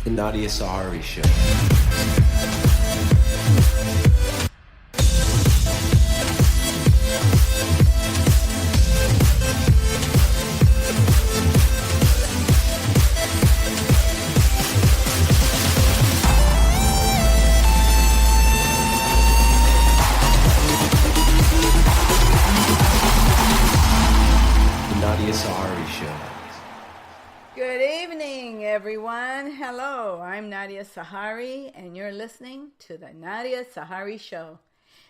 The Nadia Sahari Show. The Nadia Sahari Show. Good evening, everyone. Hello, I'm Nadia Sahari, and you're listening to the Nadia Sahari Show.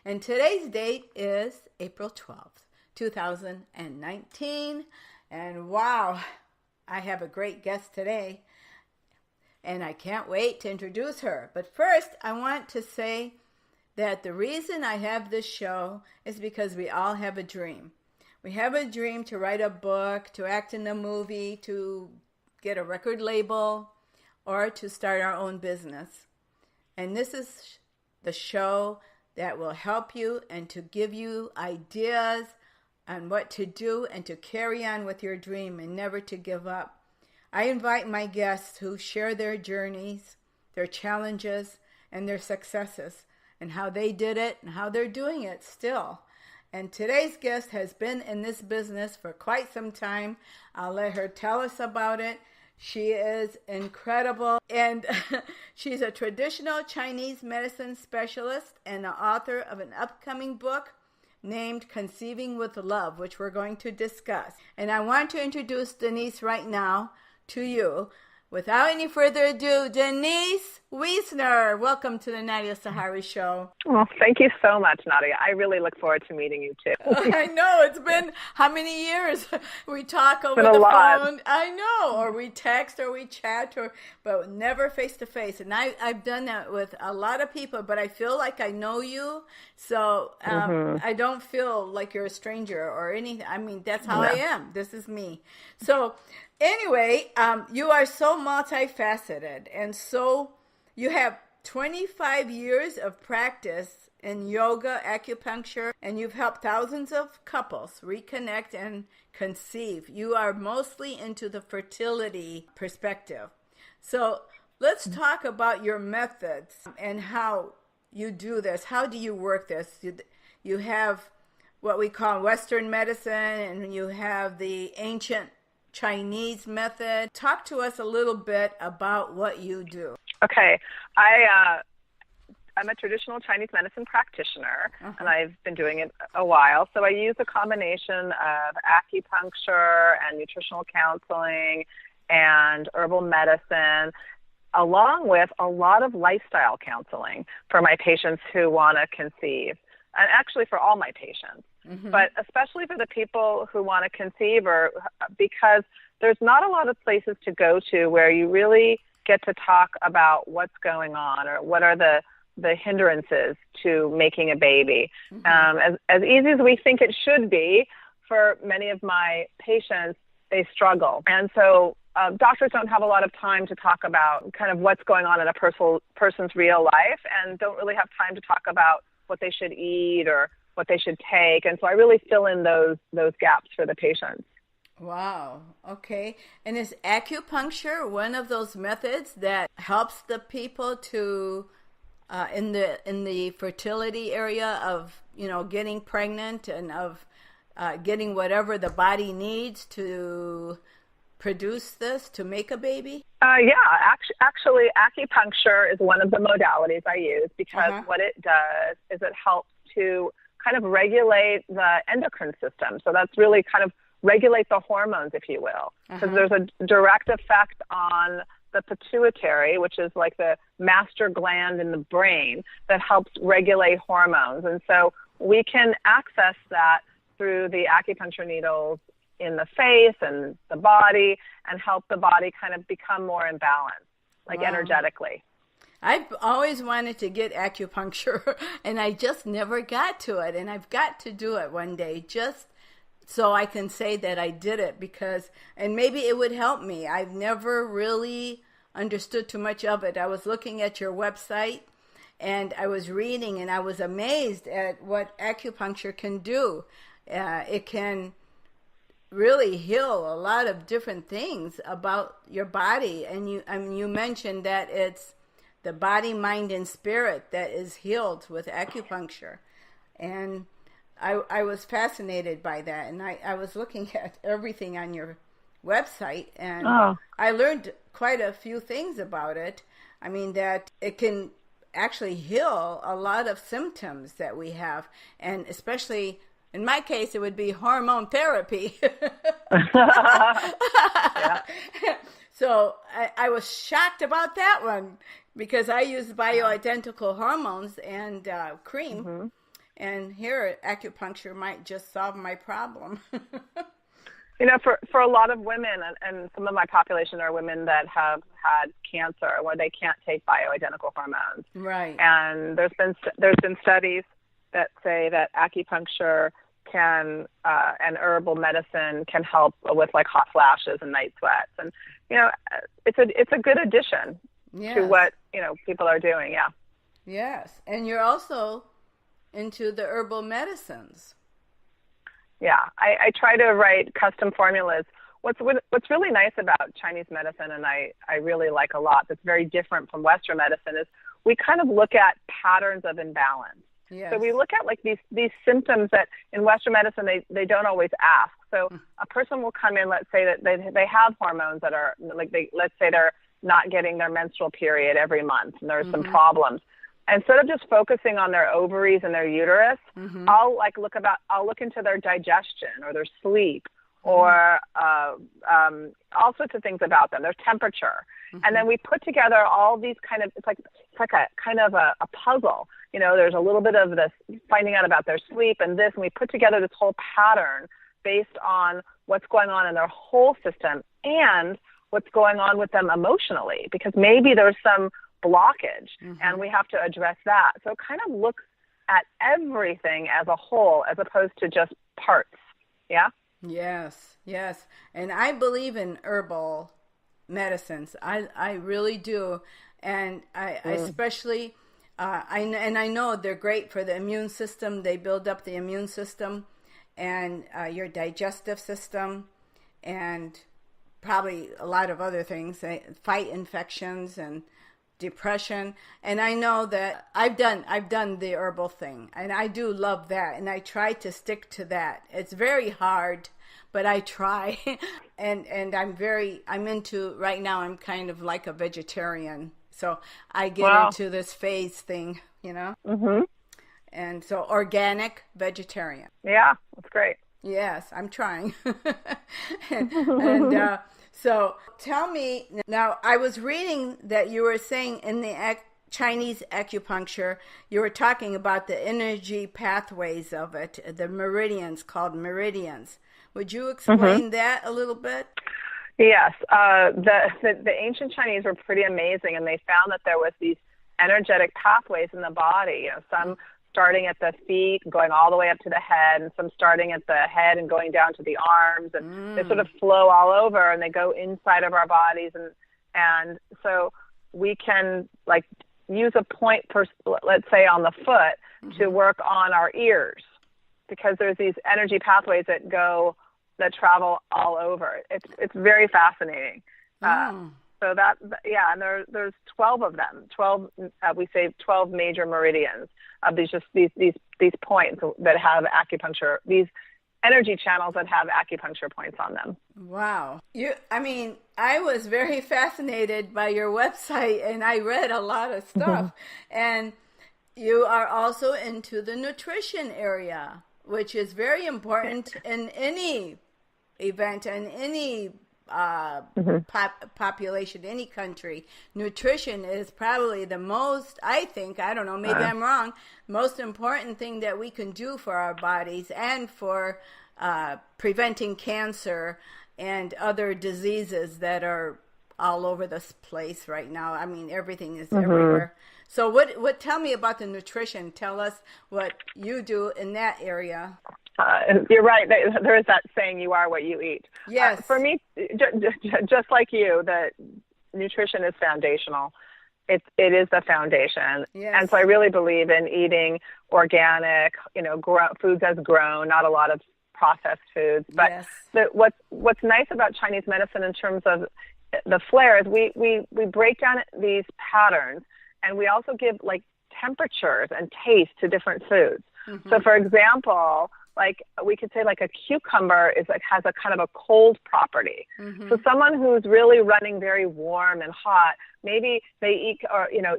And today's date is April 12th, 2019. And wow, I have a great guest today, and I can't wait to introduce her. But first, I want to say that the reason I have this show is because we all have a dream. We have a dream to write a book, to act in a movie, to get a record label, or to start our own business. And this is the show that will help you and to give you ideas on what to do and to carry on with your dream and never to give up. I invite my guests who share their journeys, their challenges, and their successes, and how they did it and how they're doing it still. And today's guest has been in this business for quite some time. I'll let her tell us about it. She is incredible, and she's a traditional Chinese medicine specialist and the author of an upcoming book named Conceiving with Love, which we're going to discuss. And I want to introduce Denise right now to you. Without any further ado, Denise Wiesner, welcome to the Nadia Sahari Show. Well, thank you so much, Nadia. I really look forward to meeting you, too. I know. It's been how many years? We talk over the phone. I know. Or we text or we chat, but never face-to-face. And I've done that with a lot of people, but I feel like I know you. So I don't feel like you're a stranger or anything. I mean, that's how I am. This is me. So anyway, you are so multifaceted, and so you have 25 years of practice in yoga, acupuncture, and you've helped thousands of couples reconnect and conceive. You are mostly into the fertility perspective. So let's talk about your methods and how you do this. How do you work this? You have what we call Western medicine, and you have the ancient Chinese method. Talk to us a little bit about what you do. Okay. I'm a traditional Chinese medicine practitioner, and I've been doing it a while. So I use a combination of acupuncture and nutritional counseling and herbal medicine, along with a lot of lifestyle counseling for my patients who want to conceive, and actually for all my patients. But especially for the people who want to conceive, or because there's not a lot of places to go to where you really get to talk about what's going on or what are the hindrances to making a baby. As easy as we think it should be, for many of my patients, they struggle. And so doctors don't have a lot of time to talk about kind of what's going on in a person's real life, and don't really have time to talk about what they should eat or what they should take. And so I really fill in those gaps for the patients. Wow. Okay. And is acupuncture one of those methods that helps the people to in the fertility area of, getting pregnant and of getting whatever the body needs to produce this, to make a baby? Actually, acupuncture is one of the modalities I use because what it does is it helps to kind of regulate the endocrine system. So that's really kind of regulate the hormones, if you will, because there's a direct effect on the pituitary, which is like the master gland in the brain that helps regulate hormones. And so we can access that through the acupuncture needles in the face and the body, and help the body kind of become more in balance, like energetically. I've always wanted to get acupuncture, and I just never got to it. And I've got to do it one day, just so I can say that I did it, and maybe it would help me. I've never really understood too much of it. I was looking at your website, and I was reading, and I was amazed at what acupuncture can do. It can really heal a lot of different things about your body. And you mentioned that it's the body, mind, and spirit that is healed with acupuncture. And I was fascinated by that. And I was looking at everything on your website, and I learned quite a few things about it. I mean, that it can actually heal a lot of symptoms that we have, and especially in my case, it would be hormone therapy. Yeah. So I was shocked about that one, because I use bioidentical hormones and cream, and here acupuncture might just solve my problem. You know, for a lot of women, and some of my population are women that have had cancer where they can't take bioidentical hormones. Right. And there's been studies that say that acupuncture can and herbal medicine can help with like hot flashes and night sweats, and it's a good addition to what people are doing. Yeah. Yes, and you're also into the herbal medicines. Yeah, I try to write custom formulas. What's really nice about Chinese medicine, and I really like a lot, that's very different from Western medicine, is we kind of look at patterns of imbalance. Yes. So we look at like these symptoms that in Western medicine they don't always ask. So a person will come in, let's say that they have hormones that are like let's say they're not getting their menstrual period every month, and there's some problems. Instead of just focusing on their ovaries and their uterus, I'll look into their digestion or their sleep or all sorts of things about them, their temperature. And then we put together all these kind of, it's like a kind of a puzzle. There's a little bit of this finding out about their sleep and this, and we put together this whole pattern based on what's going on in their whole system and what's going on with them emotionally, because maybe there's some blockage and we have to address that. So it kind of looks at everything as a whole as opposed to just parts. Yeah? Yes. And I believe in herbal medicines. I really do. And I especially, I know they're great for the immune system. They build up the immune system and your digestive system, and probably a lot of other things. They fight infections and depression. And I know that I've done the herbal thing, and I do love that, and I try to stick to that. It's very hard, but I try. and I'm into, right now I'm kind of like a vegetarian, so I get into this phase thing, and so organic vegetarian. Yeah, that's great. Yes, I'm trying. and so tell me, now I was reading that you were saying in the Chinese acupuncture, you were talking about the energy pathways of it, the meridians, called meridians. Would you explain that a little bit? Yes. The ancient Chinese were pretty amazing, and they found that there was these energetic pathways in the body, some starting at the feet, going all the way up to the head, and some starting at the head and going down to the arms, and they sort of flow all over, and they go inside of our bodies, and so we can like use a point for, let's say, on the foot to work on our ears, because there's these energy pathways that travel all over. It's very fascinating. So and there's 12 of them. 12, we say 12 major meridians of these points that have acupuncture, these energy channels that have acupuncture points on them. Wow. I was very fascinated by your website, and I read a lot of stuff. And you are also into the nutrition area, which is very important in any event and any population, any country. Nutrition is probably the most, I think, I don't know, maybe I'm wrong, most important thing that we can do for our bodies and for preventing cancer and other diseases that are all over this place right now. I mean, everything is everywhere. So what tell me about the nutrition. Tell us what you do in that area. You're right. There is that saying, you are what you eat. Yes. For me, just like you, that nutrition is foundational. It is the foundation. Yes. And so I really believe in eating organic, foods as grown, not a lot of processed foods. But Yes. what's nice about Chinese medicine in terms of the flair is we break down these patterns, and we also give like temperatures and taste to different foods. So for example, like we could say like a cucumber has a kind of a cold property. So someone who's really running very warm and hot, maybe they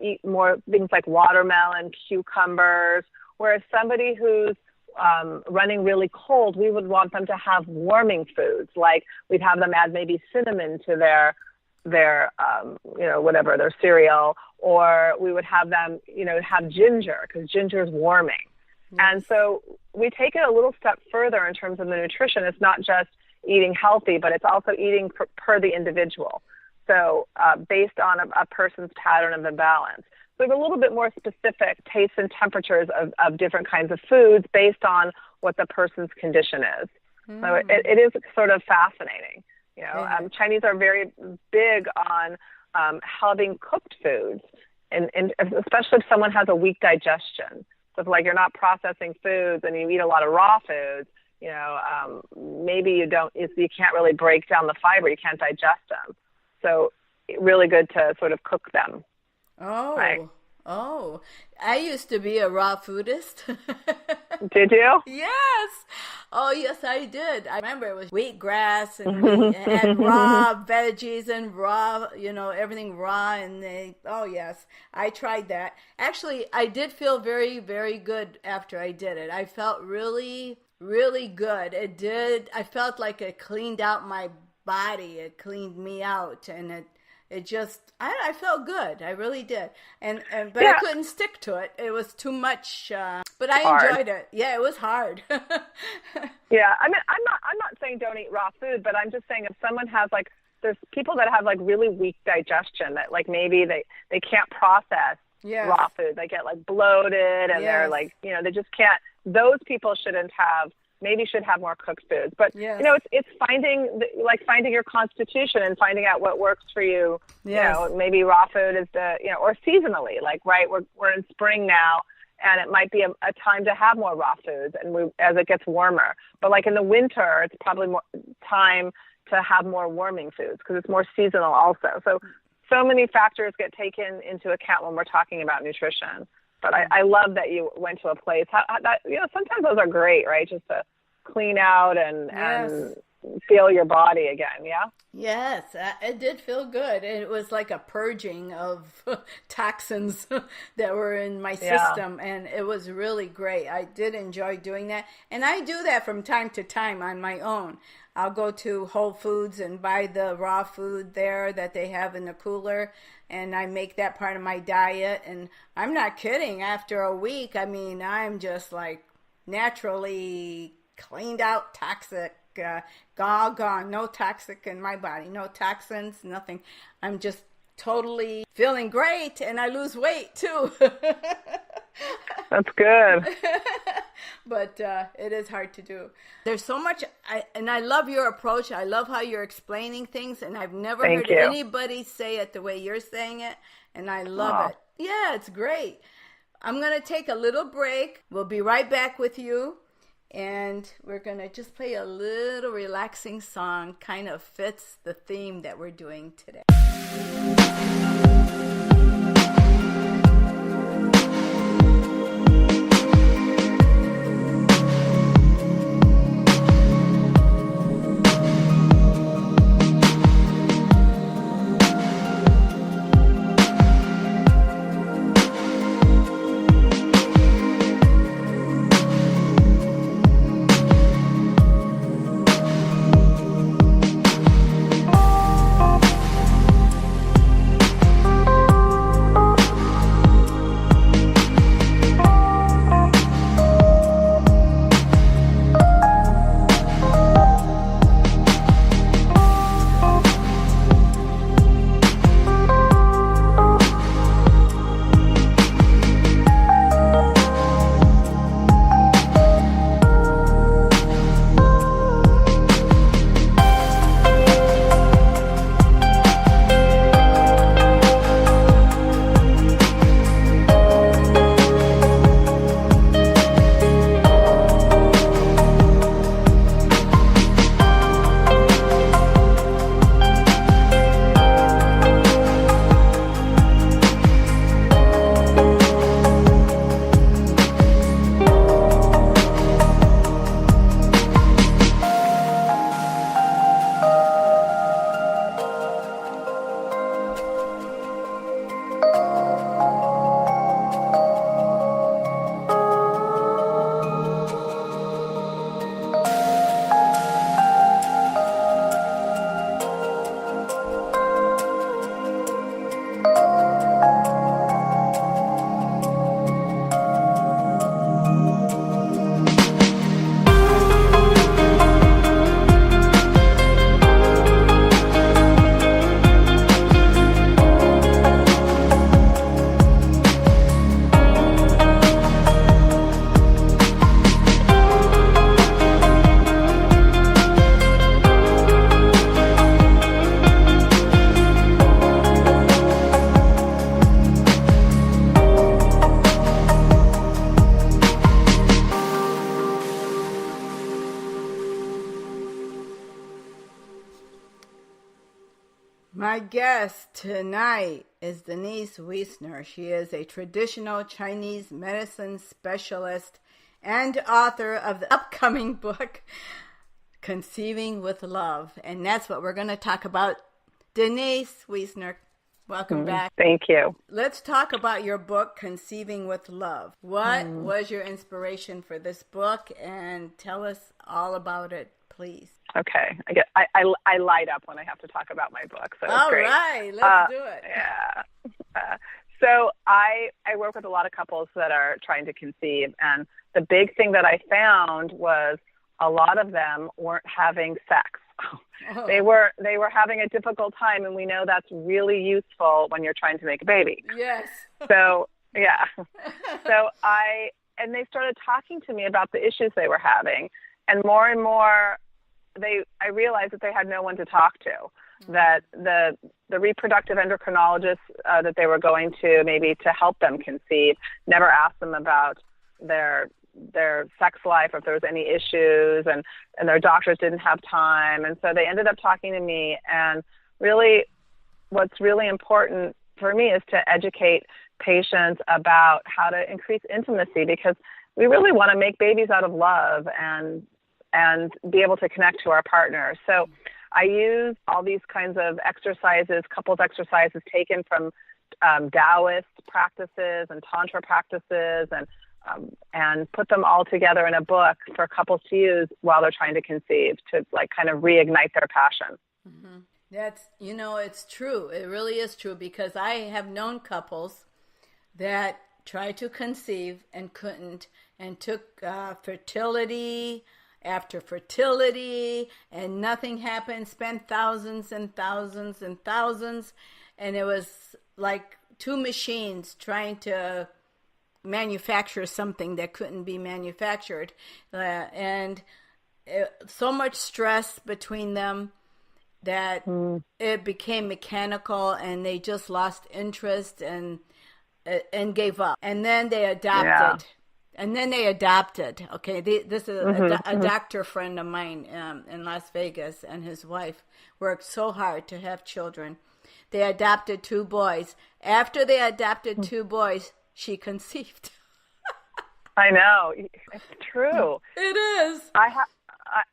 eat more things like watermelon, cucumbers, whereas somebody who's running really cold, we would want them to have warming foods. Like we'd have them add maybe cinnamon to their whatever, their cereal, or we would have them, have ginger, because ginger is warming. Yes. And so we take it a little step further in terms of the nutrition. It's not just eating healthy, but it's also eating per the individual. So based on a person's pattern of imbalance. So we have a little bit more specific tastes and temperatures of different kinds of foods based on what the person's condition is. So it is sort of fascinating. Chinese are very big on having cooked foods, and especially if someone has a weak digestion. So if like you're not processing foods and you eat a lot of raw foods, maybe you can't really break down the fiber, you can't digest them. So really good to sort of cook them. Oh, right? Oh, I used to be a raw foodist. Did you? Yes. Oh, yes, I did. I remember it was wheatgrass and we had raw veggies and raw, everything raw. And yes, I tried that. Actually, I did feel very, very good after I did it. I felt really, really good. It did. I felt like it cleaned out my body. It cleaned me out, and it just, I felt good. I really did. But I couldn't stick to it. It was too much, but I enjoyed it. Yeah, it was hard. Yeah. I mean, I'm not saying don't eat raw food, but I'm just saying if someone has there's people that have really weak digestion that maybe they can't process raw food. They get bloated and they're they just can't, those people should have more cooked foods. But it's finding your constitution and finding out what works for you. Yes. Maybe raw food is or seasonally, we're in spring now, and it might be a time to have more raw foods, and as it gets warmer. But in the winter, it's probably more time to have more warming foods because it's more seasonal also. So many factors get taken into account when we're talking about nutrition. But I love that you went to a place. Sometimes those are great, right? Just to clean out and feel your body again, yeah? Yes, it did feel good. It was like a purging of toxins that were in my system, and it was really great. I did enjoy doing that, and I do that from time to time on my own. I'll go to Whole Foods and buy the raw food there that they have in the cooler, and I make that part of my diet. And I'm not kidding. After a week, I'm just naturally cleaned out, toxic, gone, no toxic in my body, no toxins, nothing. I'm just totally feeling great, and I lose weight too. That's good. But it is hard to do. There's so much, and I love your approach. I love how you're explaining things, and I've never heard anybody say it the way you're saying it, and I love it. Yeah, it's great. I'm going to take a little break. We'll be right back with you, and we're going to just play a little relaxing song, kind of fits the theme that we're doing today. My guest tonight is Denise Wiesner. She is a traditional Chinese medicine specialist and author of the upcoming book, Conceiving with Love. And that's what we're going to talk about. Denise Wiesner, welcome back. Thank you. Let's talk about your book, Conceiving with Love. What was your inspiration for this book? And tell us all about it, please. Okay. I light up when I have to talk about my book. So all great. Right. Let's do it. Yeah. So I work with a lot of couples that are trying to conceive. And the big thing that I found was a lot of them weren't having sex. Oh. They were having a difficult time, and we know that's really useful when you're trying to make a baby. Yes. So, yeah. And they started talking to me about the issues they were having, and more, I realized that they had no one to talk to, that the reproductive endocrinologists that they were going to maybe to help them conceive never asked them about their sex life, or if there was any issues, and their doctors didn't have time. And so they ended up talking to me. And really, what's really important for me is to educate patients about how to increase intimacy, because we really want to make babies out of love and be able to connect to our partner. So I use all these kinds of exercises, couples exercises taken from Taoist practices and Tantra practices, and put them all together in a book for couples to use while they're trying to conceive, to like kind of reignite their passion. Mm-hmm. That's, it's true. It really is true, because I have known couples that tried to conceive and couldn't, and took fertility after fertility, and nothing happened, spent thousands and thousands and thousands, and it was like two machines trying to manufacture something that couldn't be manufactured, and so much stress between them that it became mechanical, and they just lost interest and gave up. And then they adopted. Yeah. And then they adopted. Okay, this is a doctor friend of mine in Las Vegas, and his wife worked so hard to have children. They adopted 2 boys. After they adopted 2 boys, she conceived. I know. It's true. It is. I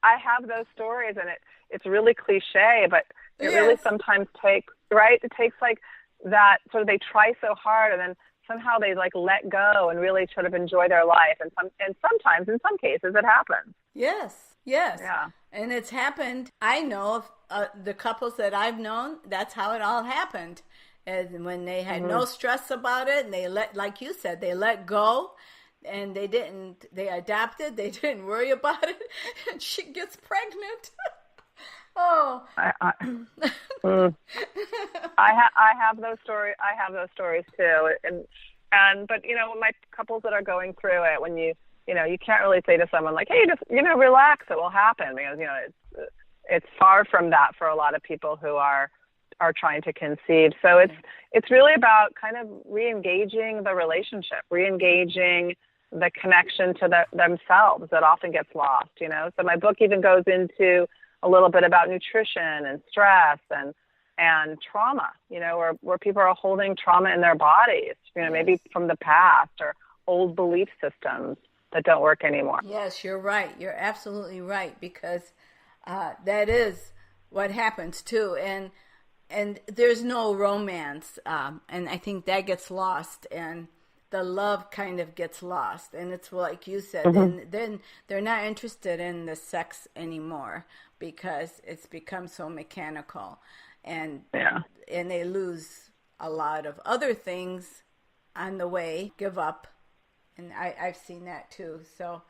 have those stories, and it's really cliche, but it really sometimes takes, right? It takes like that, sort of they try so hard, and then somehow they like let go and really sort of enjoy their life. And sometimes, in some cases, it happens. Yes. Yeah. And it's happened. I know of the couples that I've known, that's how it all happened. And when they had no stress about it, and they like you said, they let go, and they adopted, they didn't worry about it, and she gets pregnant. Oh. I have those stories. I have those stories too. But my couples that are going through it, when you can't really say to someone like, hey, just relax, it will happen, because it's far from that for a lot of people who are trying to conceive. So it's really about kind of re-engaging the relationship, re-engaging the connection to themselves that often gets lost. So my book even goes into a little bit about nutrition and stress and trauma, where people are holding trauma in their bodies, maybe from the past, or old belief systems that don't work anymore. Yes, you're right. You're absolutely right, because that is what happens too. And there's no romance, and I think that gets lost, and the love kind of gets lost. And it's like you said, and then they're not interested in the sex anymore, because it's become so mechanical, and they lose a lot of other things on the way, give up. And I've seen that too. So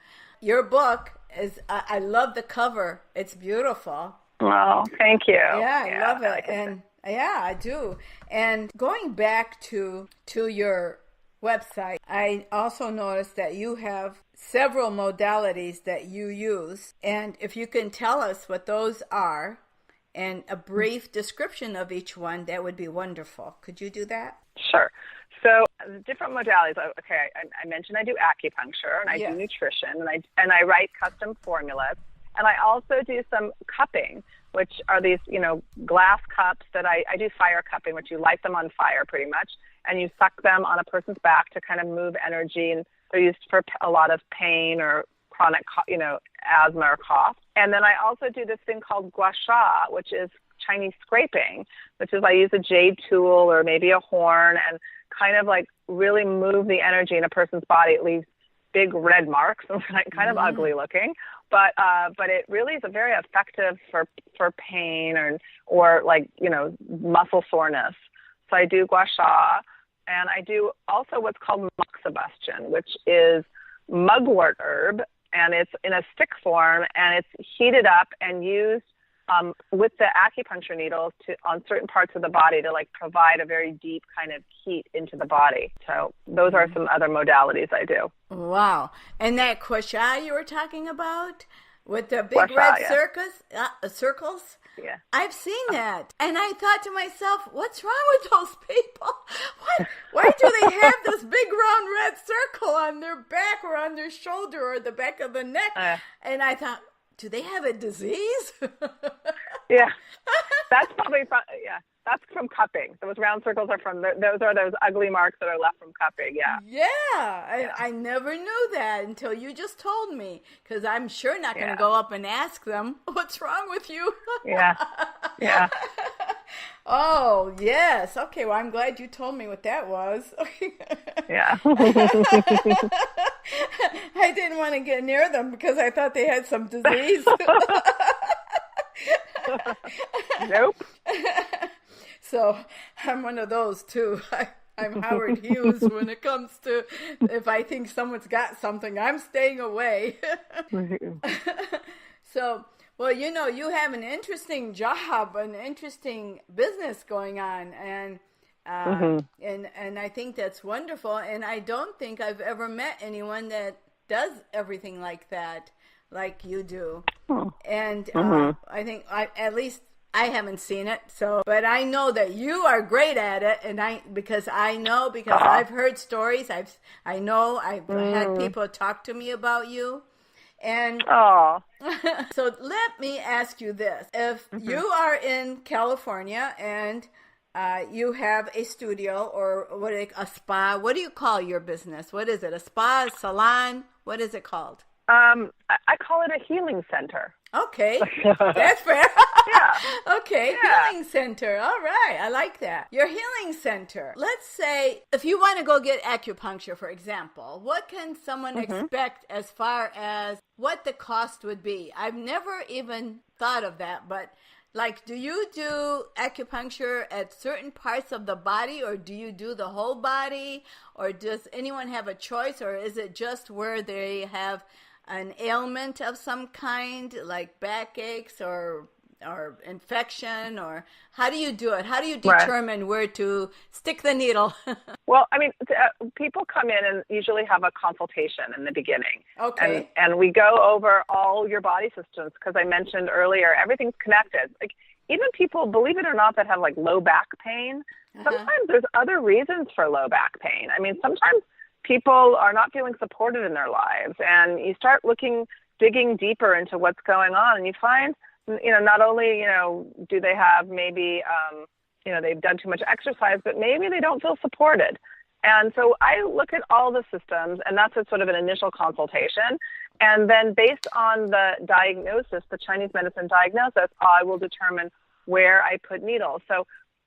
your book is, I love the cover. It's beautiful. Well, thank you. Yeah, I love it. And yeah, I do. And going back to your website, I also noticed that you have several modalities that you use. And if you can tell us what those are and a brief description of each one, that would be wonderful. Could you do that? Sure. So the different modalities. Okay, I mentioned I do acupuncture, and I do nutrition, and I write custom formulas, and I also do some cupping, which are these, glass cups that I do fire cupping, which you light them on fire pretty much, and you suck them on a person's back to kind of move energy, and they're used for a lot of pain or chronic, asthma or cough. And then I also do this thing called gua sha, which is Chinese scraping, which is I use a jade tool or maybe a horn and kind of like really move the energy in a person's body. It leaves big red marks, kind of ugly looking, but it really is a very effective for pain or like, muscle soreness. So I do gua sha, and I do also what's called moxibustion, which is mugwort herb, and it's in a stick form, and it's heated up and used with the acupuncture needles on certain parts of the body to like provide a very deep kind of heat into the body. So those are some other modalities I do. Wow. And that gua sha you were talking about with the big red circles? Yeah. I've seen that. And I thought to myself, what's wrong with those people? Why do they have this big round red circle on their back or on their shoulder or the back of the neck? And I thought, do they have a disease? Yeah. That's probably that's from cupping. Those round circles are from those ugly marks that are left from cupping. Yeah. Yeah. I never knew that until you just told me, because I'm sure not going to go up and ask them, what's wrong with you? Yeah. Yeah. Oh, yes. Okay, well, I'm glad you told me what that was. Yeah. I didn't want to get near them because I thought they had some disease. Nope. So I'm one of those, too. I'm Howard Hughes when it comes to if I think someone's got something, I'm staying away. So, well, you have an interesting job, an interesting business going on, and and I think that's wonderful. And I don't think I've ever met anyone that does everything like that, like you do. And I think at least I haven't seen it. So, but I know that you are great at it, and because I've heard stories. I've had people talk to me about you. And so let me ask you this. If you are in California and you have a studio or a spa, what do you call your business? What is it? A spa, a salon? What is it called? I call it a healing center. Okay, that's fair. Yeah. Okay, yeah. Healing center. All right, I like that. Your healing center. Let's say if you want to go get acupuncture, for example, what can someone expect as far as what the cost would be? I've never even thought of that, but like, do you do acupuncture at certain parts of the body, or do you do the whole body, or does anyone have a choice, or is it just where they have an ailment of some kind, like backaches or infection, or how do you do it? How do you determine where to stick the needle? Well, I mean, people come in and usually have a consultation in the beginning. Okay. And we go over all your body systems because I mentioned earlier, everything's connected. Like even people, believe it or not, that have like low back pain, sometimes there's other reasons for low back pain. I mean, sometimes people are not feeling supported in their lives, and you start digging deeper into what's going on, and you find, not only, do they have maybe, they've done too much exercise, but maybe they don't feel supported. And so I look at all the systems, and that's a sort of an initial consultation. And then based on the diagnosis, the Chinese medicine diagnosis, I will determine where I put needles. So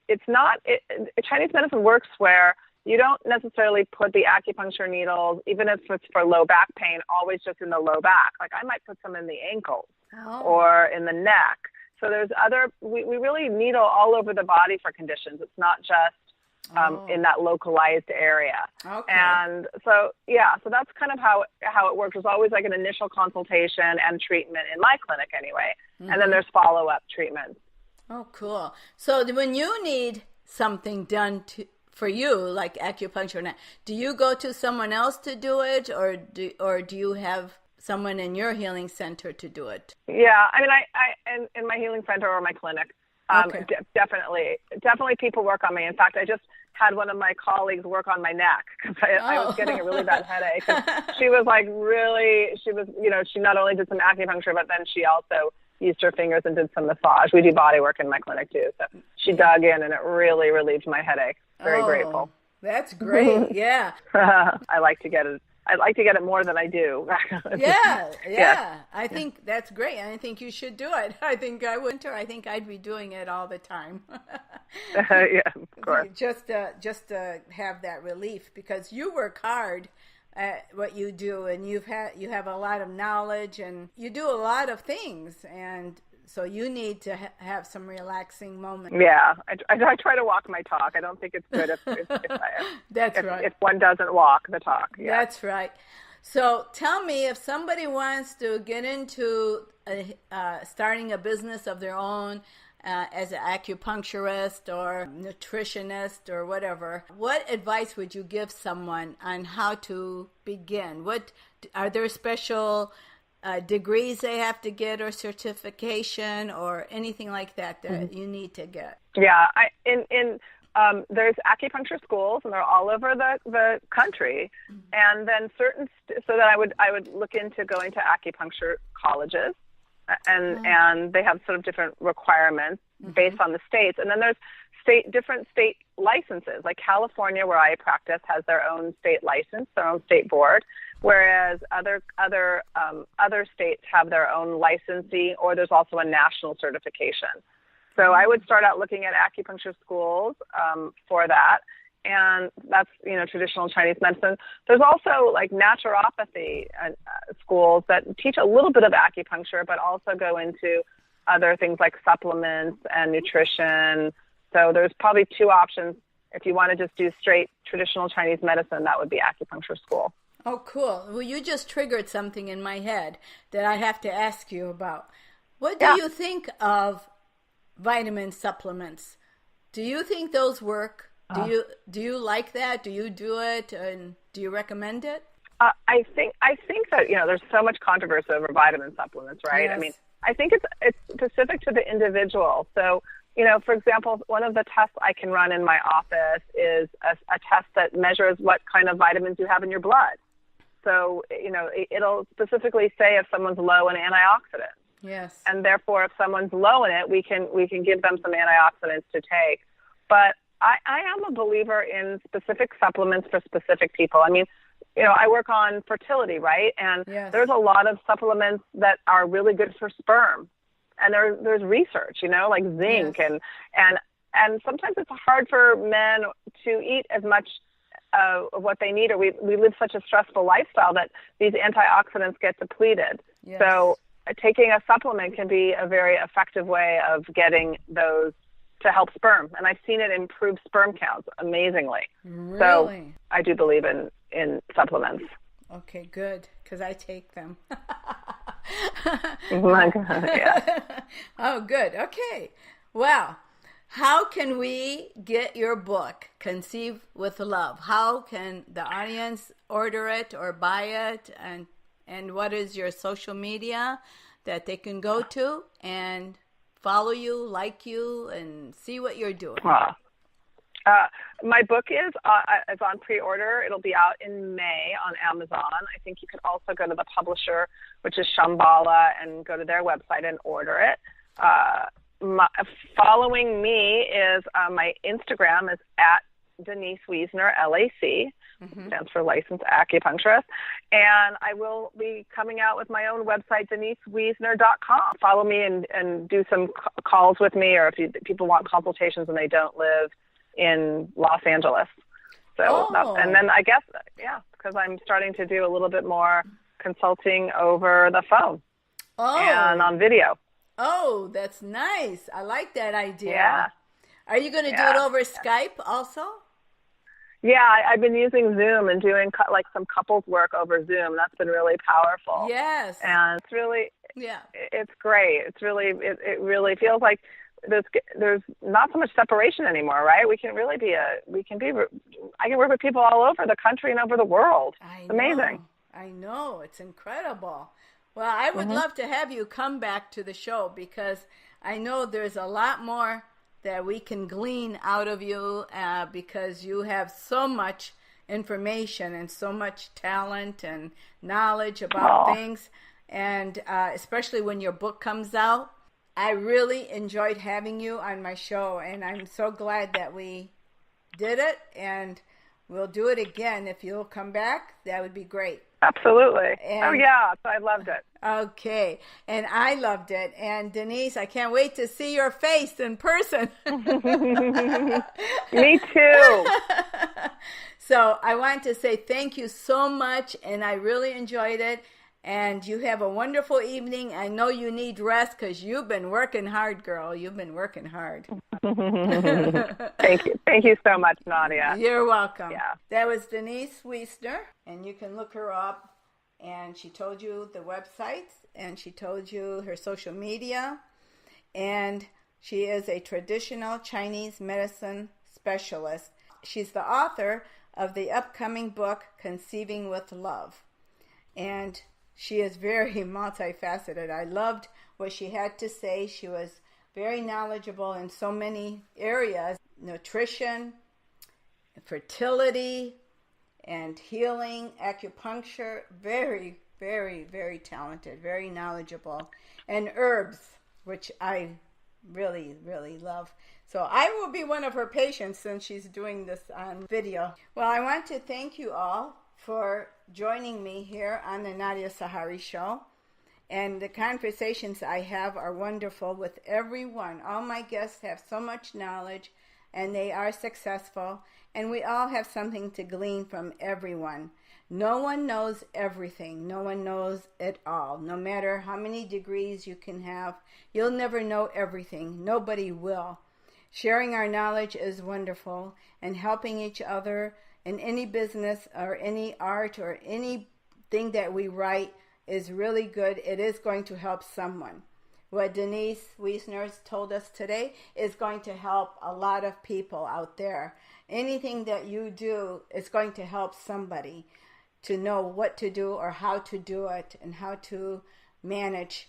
Chinese medicine works where you don't necessarily put the acupuncture needles, even if it's for low back pain, always just in the low back. Like I might put some in the ankles or in the neck. So there's we really needle all over the body for conditions. It's not just in that localized area. Okay. And so, so that's kind of how it works. There's always like an initial consultation and treatment in my clinic anyway. And then there's follow-up treatments. Oh, cool. So when you need something done for you, like acupuncture, do you go to someone else to do it, or do you have someone in your healing center to do it? Yeah, I mean, in my healing center or my clinic, definitely people work on me. In fact, I just had one of my colleagues work on my neck because I was getting a really bad headache. And she was she not only did some acupuncture, but then she also used her fingers and did some massage. We do body work in my clinic too. So she dug in and it really relieved my headache. Very grateful. That's great. Yeah. I like to get it more than I do. Yeah. I think that's great. And I think you should do it. I think I wouldn't. I think I'd be doing it all the time. Yeah, of course. Just to have that relief, because you work hard at what you do, and you have a lot of knowledge, and you do a lot of things, and so you need to have some relaxing moments. Yeah, I try to walk my talk. I don't think it's good if one doesn't walk the talk. Yeah. That's right. So tell me, if somebody wants to get into starting a business of their own as an acupuncturist or nutritionist or whatever, what advice would you give someone on how to begin? What are there special degrees they have to get, or certification, or anything like that you need to get? Yeah, there's acupuncture schools, and they're all over the country. And then so that I would look into going to acupuncture colleges, and they have sort of different requirements based on the states. And then there's different state licenses. Like California, where I practice, has their own state license, their own state board, whereas other states have their own licensing, or there's also a national certification. So I would start out looking at acupuncture schools for that. And that's, traditional Chinese medicine. There's also like naturopathy schools that teach a little bit of acupuncture, but also go into other things like supplements and nutrition. So there's probably two options. If you want to just do straight traditional Chinese medicine, that would be acupuncture school. Oh, cool. Well, you just triggered something in my head that I have to ask you about. What do you think of vitamin supplements? Do you think those work? Do you like that? Do you do it? And do you recommend it? I think that there's so much controversy over vitamin supplements, right? Yes. I mean, I think it's specific to the individual. So, for example, one of the tests I can run in my office is a test that measures what kind of vitamins you have in your blood. So, it'll specifically say if someone's low in antioxidants. Yes. And therefore, if someone's low in it, we can give them some antioxidants to take. But I am a believer in specific supplements for specific people. I mean, I work on fertility, right? And there's a lot of supplements that are really good for sperm. And there's research, like zinc, and sometimes it's hard for men to eat as much of what they need, or we live such a stressful lifestyle that these antioxidants get depleted. Yes. So taking a supplement can be a very effective way of getting those to help sperm. And I've seen it improve sperm counts amazingly. Really? So I do believe in supplements. Okay, good, because I take them. Oh my God, yeah. Oh, good. Okay. Wow. How can we get your book, Conceive with Love? How can the audience order it or buy it? And what is your social media that they can go to and follow you, like you, and see what you're doing? My book is on pre-order. It'll be out in May on Amazon. I think you can also go to the publisher, which is Shambhala, and go to their website and order it. Following me is my Instagram is at Denise Wiesner L.A.C. Stands for licensed acupuncturist. And I will be coming out with my own website, denisewiesner.com. Follow me and do some calls with me, or if people want consultations and they don't live in Los Angeles. So, and then I guess, because I'm starting to do a little bit more consulting over the phone and on video. Oh, that's nice. I like that idea. Yeah. Are you going to do it over Skype also? Yeah, I've been using Zoom and doing like some couples work over Zoom. That's been really powerful. Yes. And it's really, it's great. It's really, it really feels like there's not so much separation anymore, right? I can work with people all over the country and over the world. It's amazing. I know. It's incredible. Well, I would love to have you come back to the show, because I know there's a lot more that we can glean out of you, because you have so much information and so much talent and knowledge about things. and especially when your book comes out. I really enjoyed having you on my show, and I'm so glad that we did it, and we'll do it again. If you'll come back, that would be great. Absolutely. So I loved it. Okay, and I loved it. And Denise, I can't wait to see your face in person. Me too. So I want to say thank you so much, and I really enjoyed it. And you have a wonderful evening. I know you need rest because you've been working hard, girl. You've been working hard. Thank you. Thank you so much, Nadia. You're welcome. Yeah. That was Denise Wiesner, and you can look her up. And she told you the website, and she told you her social media. And she is a traditional Chinese medicine specialist. She's the author of the upcoming book, Conceiving with Love. And she is very multifaceted. I loved what she had to say. She was very knowledgeable in so many areas: nutrition, fertility, and healing, acupuncture. Very, very, very talented, very knowledgeable. And herbs, which I really, really love. So I will be one of her patients since she's doing this on video. Well, I want to thank you all for joining me here on the Nadia Sahari Show. And the conversations I have are wonderful with everyone. All my guests have so much knowledge, and they are successful, and we all have something to glean from everyone. No one knows everything. No one knows it all. No matter how many degrees you can have, you'll never know everything. Nobody will. Sharing our knowledge is wonderful, and helping each other in any business or any art or anything that we write is really good. It is going to help someone. What Denise Wiesner told us today is going to help a lot of people out there. Anything that you do is going to help somebody to know what to do or how to do it, and how to manage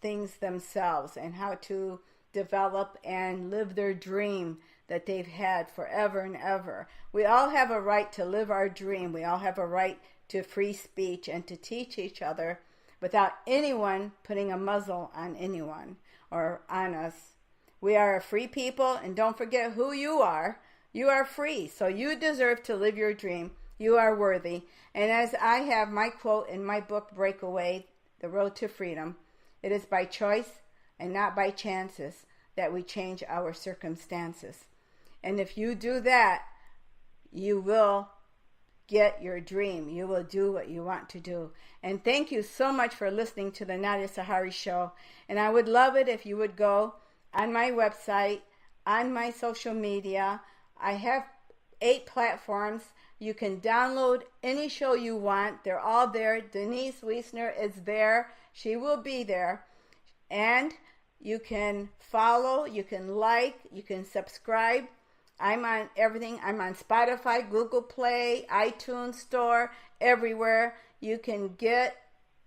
things themselves, and how to develop and live their dream that they've had forever and ever. We all have a right to live our dream. We all have a right to free speech and to teach each other without anyone putting a muzzle on anyone or on us. We are a free people, and don't forget who you are. You are free, so you deserve to live your dream. You are worthy. And as I have my quote in my book, Breakaway, The Road to Freedom, it is by choice and not by chances that we change our circumstances. And if you do that, you will get your dream. You will do what you want to do. And thank you so much for listening to the Nadia Sahari Show. And I would love it if you would go on my website, on my social media. I have 8 platforms. You can download any show you want. They're all there. Denise Wiesner is there. She will be there. And you can follow, you can like, you can subscribe. I'm on everything. I'm on Spotify, Google Play, iTunes Store, everywhere. You can get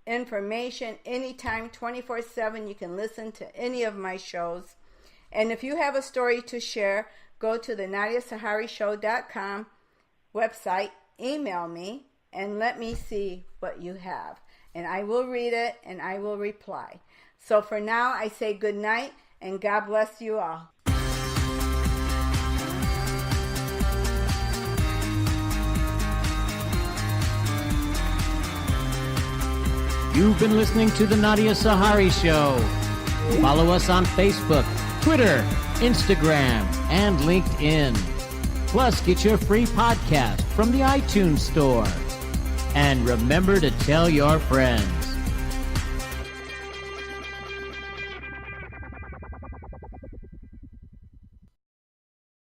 information anytime, 24/7. You can listen to any of my shows. And if you have a story to share, go to the NadiaSahariShow.com website, email me, and let me see what you have. And I will read it, and I will reply. So for now, I say good night, and God bless you all. You've been listening to The Nadia Sahari Show. Follow us on Facebook, Twitter, Instagram, and LinkedIn. Plus, get your free podcast from the iTunes Store. And remember to tell your friends.